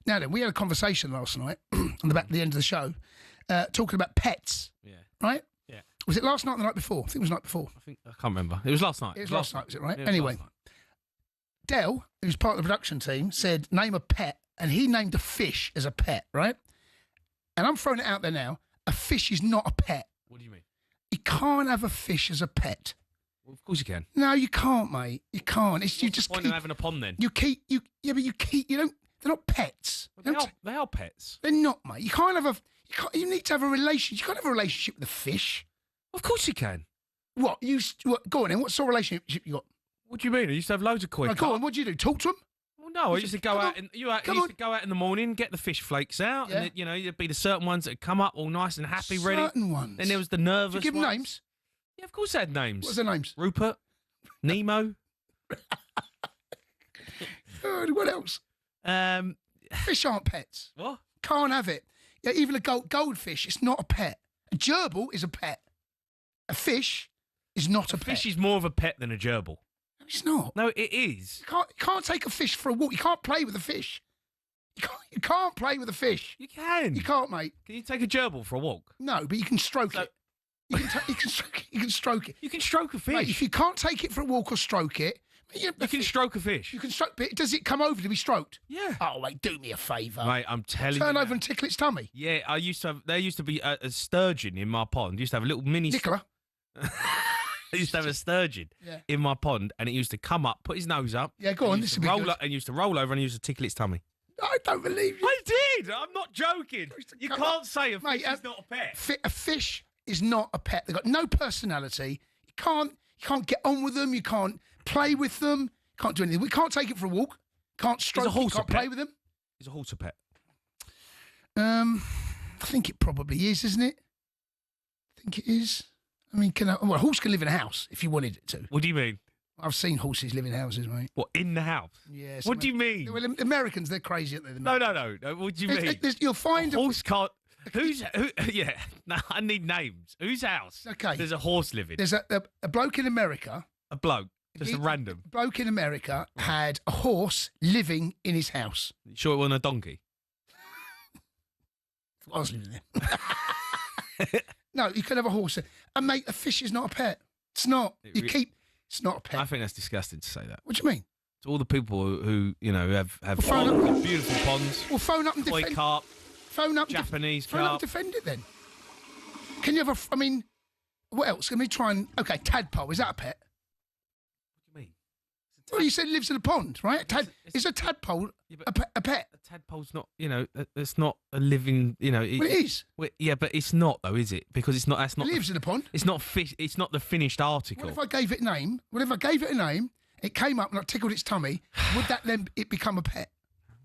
Now then, we had a conversation last night on the end of the show, talking about pets. Yeah. Right? Yeah. Was it last night or the night before? I think it was the night before. I can't remember. It was last night. It was last night, was it, right? Yeah, anyway, Del, who's part of the production team, said, name a pet, and he named a fish as a pet, right? And I'm throwing it out there now. A fish is not a pet. What do you mean? You can't have a fish as a pet. Well, of course you can. No, you can't, mate. You can't. It's, you just keep... Why having a pond then? You keep... You don't... They're not pets. Well, they are pets. They're not, mate. You can't have a... You need to have a relationship. You can't have a relationship with a fish. Of course you can. What? Go on then. What sort of relationship you got? What do you mean? I used to have loads of koi. Right, go on. What do you do? Talk to them? Well, no. I used to go out and you used to go out in the morning, get the fish flakes out, yeah. and there'd be the certain ones that come up all nice and happy, ready. Certain ones. Then there was the nervous. Did you give them ones. names? Yeah, of course they had names. What's their names? Rupert, Nemo. What else? Fish aren't pets. What? Can't have it. Yeah, even a goldfish, it's not a pet. A gerbil is a pet. A fish is not a pet. Fish is more of a pet than a gerbil. No, it's not. No, it is. You can't take a fish for a walk. You can't play with a fish. You can't play with a fish. You can. You can't, mate. Can you take a gerbil for a walk? No, but you can stroke it. You can stroke it. You can stroke a fish. Mate, if you can't take it for a walk or stroke it, you can stroke a fish. You can stroke it. Does it come over to be stroked? Yeah. Oh, mate, do me a favour. Mate, I'm telling you. Turn over and tickle its tummy. Yeah, there used to be a sturgeon in my pond. Used to have a little mini... Nicola. I used to have a sturgeon in my pond, and it used to come up, put his nose up. Yeah, go on. This would be good. And used to roll over and used to tickle its tummy. I don't believe you. I did. I'm not joking. You can't say a fish is not a pet. A fish is not a pet. They've got no personality. You can't get on with them. You can't play with them. You can't do anything. We can't take it for a walk. Can't stroke it. Can't play with them. Is a horse a pet? I think it probably is, isn't it? I think it is. I mean, a horse can live in a house if you wanted it to. What do you mean? I've seen horses live in houses, mate. What, in the house? Yes. What do you mean? Well, Americans, they're crazy, aren't they? No. What do you mean? You'll find a horse can't... Yeah, no, I need names. Whose house? Okay. There's a horse living. There's a bloke in America. A bloke? Just a random? A bloke in America had a horse living in his house. You sure it wasn't a donkey? I was living there. No, you could have a horse. And mate, a fish is not a pet. It's not. It's not a pet. I think that's disgusting to say that. What do you mean? To all the people who have beautiful ponds. Well, phone up and defend. Carp. Phone up. Japanese carp. Phone up and defend it then. Can you have what else? Let me try and... Okay, tadpole. Is that a pet? What do you mean? Well, you said it lives in a pond, right? Is a tadpole a pet? A tadpole's not, it's not a living, Well, it is. Yeah, but it's not, though, is it? Because it's not... That's not. It lives in a pond. It's not fish. It's not the finished article. What if I gave it a name? It came up and I tickled its tummy. Would that then it become a pet?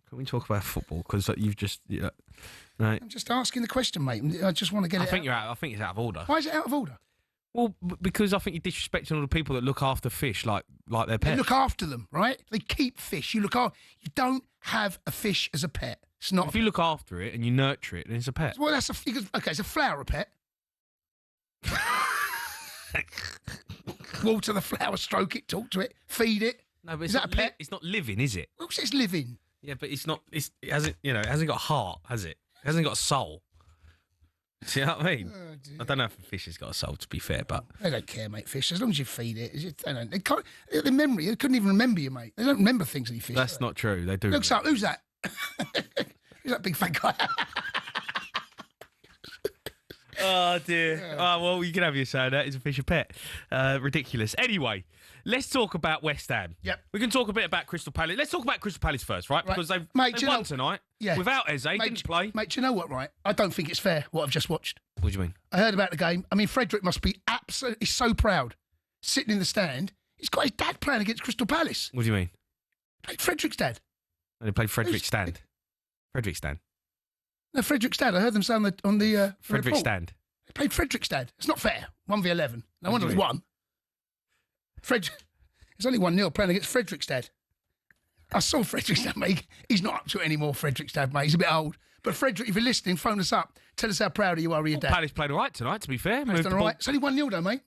Can we talk about football? Because you've just... right. I'm just asking the question, mate. I just want to get it out. I think it's out of order. Why is it out of order? Well, because I think you're disrespecting all the people that look after fish like their pets. They look after them, right? They keep fish. You don't have a fish as a pet. It's not. If you look after it and you nurture it, then it's a pet. Well, it's a flower a pet. Water the flower, stroke it, talk to it, feed it. No, but is that a pet? It's not living, is it? Well, it's living. Yeah, but it's not. It hasn't got a heart, has it? It hasn't got a soul. See what I mean? Oh, I don't know if a fish has got a soul, to be fair, but... They don't care, mate, fish. As long as you feed it. They can't... The memory, they couldn't even remember you, mate. They don't remember things that you fish. That's not true. They do. Looks up. Who's that? Who's that big fat guy? Oh, dear. Yeah. Oh, well, you can have your say on that. It's a fish a pet. Ridiculous. Anyway, let's talk about West Ham. Yep. We can talk a bit about Crystal Palace. Let's talk about Crystal Palace first, right? Because they've won tonight. Yeah. Without Eze, didn't play. Mate, do you know what, right? I don't think it's fair, what I've just watched. What do you mean? I heard about the game. I mean, Frederick must be absolutely so proud. Sitting in the stand. He's got his dad playing against Crystal Palace. What do you mean? Played Frederick's dad. And he played Frederick's stand. Frederick's stand. No, Frederick's dad. I heard them say on the Frederick's stand. They played Frederick's dad. It's not fair. 1v11. No wonder he won. It's only 1-0 playing against Frederick's dad. I saw Frederick's dad, mate. He's not up to it anymore, Frederick's dad, mate. He's a bit old. But Frederick, if you're listening, phone us up. Tell us how proud you are of your dad. Palace played all right tonight, to be fair. Palace done all right. It's only 1-0 though, mate.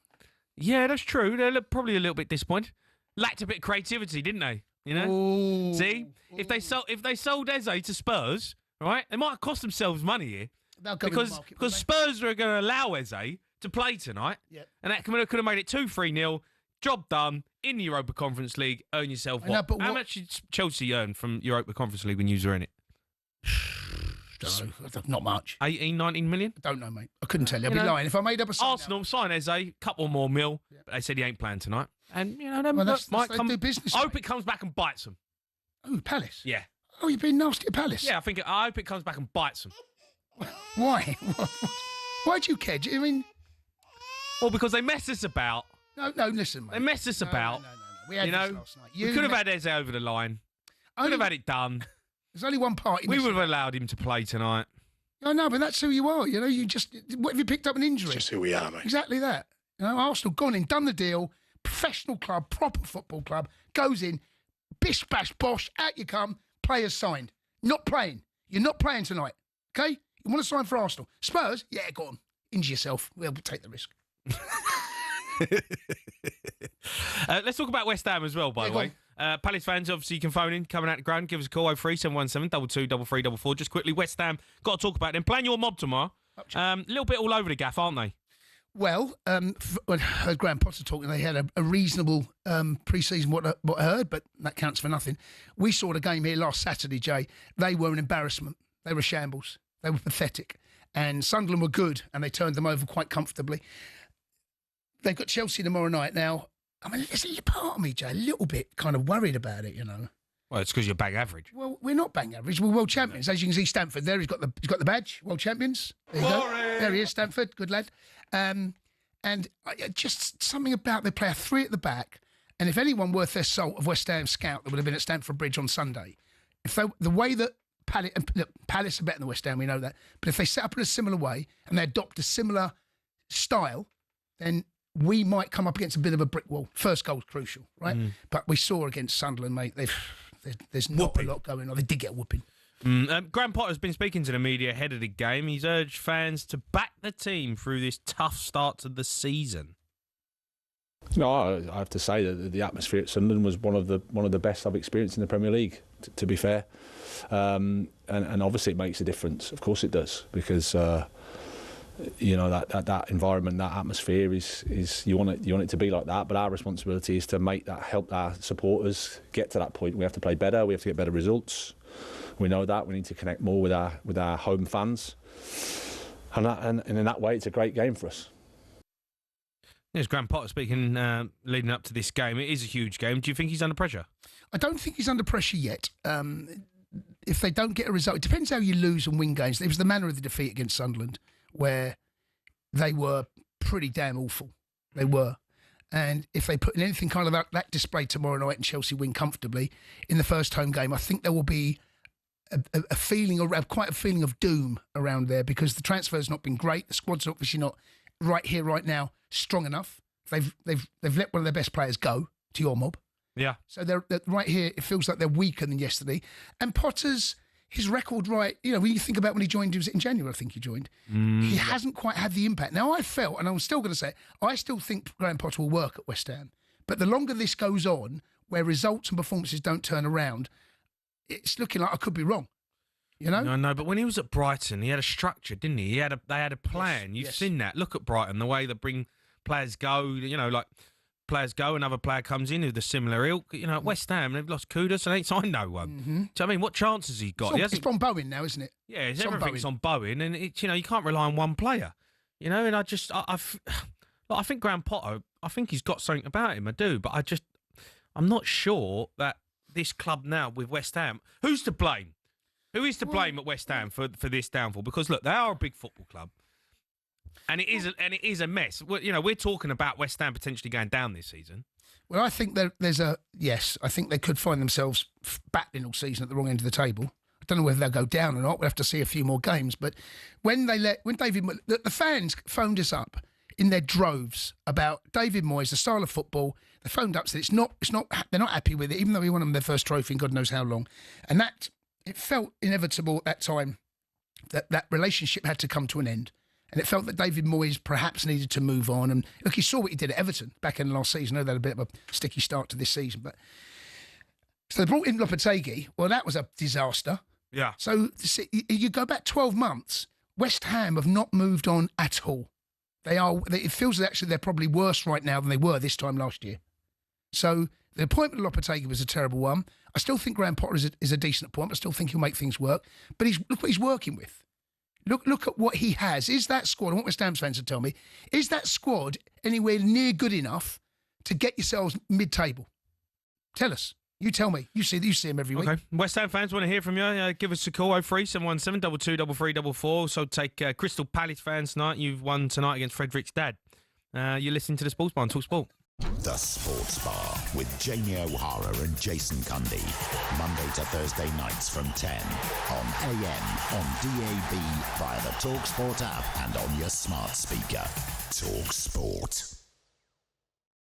Yeah, that's true. They're probably a little bit disappointed. Lacked a bit of creativity, didn't they? You know? Ooh. See? If they sold Eze to Spurs, right, they might have cost themselves money here. They'll go in the market, Because Spurs are going to allow Eze to play tonight. Yep. And that could have made it 2-3-0. Job done in the Europa Conference League. Earn yourself what? How much did Chelsea earn from Europa Conference League when you were in it? Don't know. Not much. 18, 19 million? I don't know, mate. I couldn't tell you. I'd be lying. If I made up a Arsenal sign Eze, couple more mil, but they said he ain't playing tonight. And, you know, might come. Do business, I hope it comes back and bites them. Oh, Palace? Yeah. Oh, you've been nasty at Palace? Yeah, I hope it comes back and bites them. Why? Why do you care? I mean... Well, because they messed us about. No, listen, mate. They messed us about. No. We had this last night. We could have had Eze over the line. Could have had it done. There's only one party. We would have allowed him to play tonight. I know, but that's who you are. You know, what have you picked up an injury? It's just who we are, mate. Exactly that. You know, Arsenal gone in, done the deal, professional club, proper football club, goes in, bish, bash, bosh, out you come, players signed. Not playing. You're not playing tonight, okay? You want to sign for Arsenal. Spurs? Yeah, go on. Injure yourself. We'll take the risk. Let's talk about West Ham as well, by the way. Palace fans, obviously, you can phone in, coming out the ground, give us a call, 03717 22 33 Just quickly, West Ham, got to talk about them. Playing your mob tomorrow. A little bit all over the gaff, aren't they? Well, I heard Graham Potter talking. They had a reasonable pre-season, what I heard, but that counts for nothing. We saw the game here last Saturday, Jay. They were an embarrassment. They were shambles. They were pathetic. And Sunderland were good, and they turned them over quite comfortably. They've got Chelsea tomorrow night. Now, I mean, there's a part of me, Jay, a little bit kind of worried about it, you know. Well, it's because you're bang average. Well, we're not bang average. We're world champions. As you can see, Stamford there, he's got the badge, world champions. There you go. There he is, Stamford, good lad. And just something about they play a three at the back, and if anyone worth their salt of West Ham scout that would have been at Stamford Bridge on Sunday, the way that Palace are better than West Ham, we know that, but if they set up in a similar way and they adopt a similar style, then we might come up against a bit of a brick wall. First goal's crucial, right? But we saw against Sunderland, mate, there's not a lot going on. They did get a whooping. Graham Potter's been speaking to the media ahead of the game. He's urged fans to back the team through this tough start to the season. No, I have to say that the atmosphere at Sunderland was one of the best I've experienced in the Premier League. To be fair, and obviously it makes a difference. Of course it does, because you know that environment, that atmosphere is you want it to be like that. But our responsibility is to help our supporters get to that point. We have to play better. We have to get better results. We know that we need to connect more with our home fans, and in that way, it's a great game for us. There's Graham Potter speaking, leading up to this game. It is a huge game. Do you think he's under pressure? I don't think he's under pressure yet. If they don't get a result, it depends how you lose and win games. It was the manner of the defeat against Sunderland, where they were pretty damn awful. They were. And if they put in anything kind of that display tomorrow night and Chelsea win comfortably in the first home game, I think there will be a feeling, or quite a feeling of doom around there, because the transfer's not been great. The squad's obviously not right here, right now, strong enough. They've let one of their best players go to your mob. Yeah. So they're right here. It feels like they're weaker than yesterday. And Potter's his record, right? You know, when you think about when he joined, was it in January? I think he joined. He hasn't quite had the impact. Now I felt, and I'm still going to say it, I still think Graham Potter will work at West Ham. But the longer this goes on, where results and performances don't turn around, it's looking like I could be wrong. You know? No, but when he was at Brighton, he had a structure, didn't he? They had a plan. You've seen that. Look at Brighton, the way they bring players go. You know, like players go, another player comes in with a similar ilk. You know, at West Ham, they've lost Kudus and ain't signed no one. Mm-hmm. So I mean, what chance has he got? It's on Bowen now, isn't it? Yeah, everything's on Bowen, and you know, you can't rely on one player. You know, and I think Graham Potter, I think he's got something about him. I do, but I'm not sure that this club now with West Ham, who's to blame? Who is to blame at West Ham for this downfall? Because look, they are a big football club, and it is a mess. You know, we're talking about West Ham potentially going down this season. Well, I think there's a yes. I think they could find themselves battling all season at the wrong end of the table. I don't know whether they'll go down or not. We'll have to see a few more games. But when the fans phoned us up in their droves about David Moyes, the style of football, they phoned up, said they're not happy with it, even though he won them their first trophy in God knows how long, and that. It felt inevitable at that time that relationship had to come to an end. And it felt that David Moyes perhaps needed to move on. And look, you saw what he did at Everton back in the last season. I know they had a bit of a sticky start to this season. But So they brought in Lopetegui. Well, that was a disaster. Yeah. So you go back 12 months, West Ham have not moved on at all. It feels that actually they're probably worse right now than they were this time last year. So the appointment of Lopetegui was a terrible one. I still think Graham Potter is a decent appointment. I still think he'll make things work. But look what he's working with. Look at what he has. Is that squad, I want West Ham fans to tell me, is that squad anywhere near good enough to get yourselves mid-table? Tell us. You tell me. You see him every week. Okay. West Ham fans want to hear from you. Give us a call, 03717 22 33 Also take Crystal Palace fans tonight. You've won tonight against Fredrikstad. You're listening to the Sports Bar on talkSPORT. The Sports Bar with Jamie O'Hara and Jason Cundy. Monday to Thursday nights from 10 on AM, on DAB, via the talkSPORT app and on your smart speaker. talkSPORT.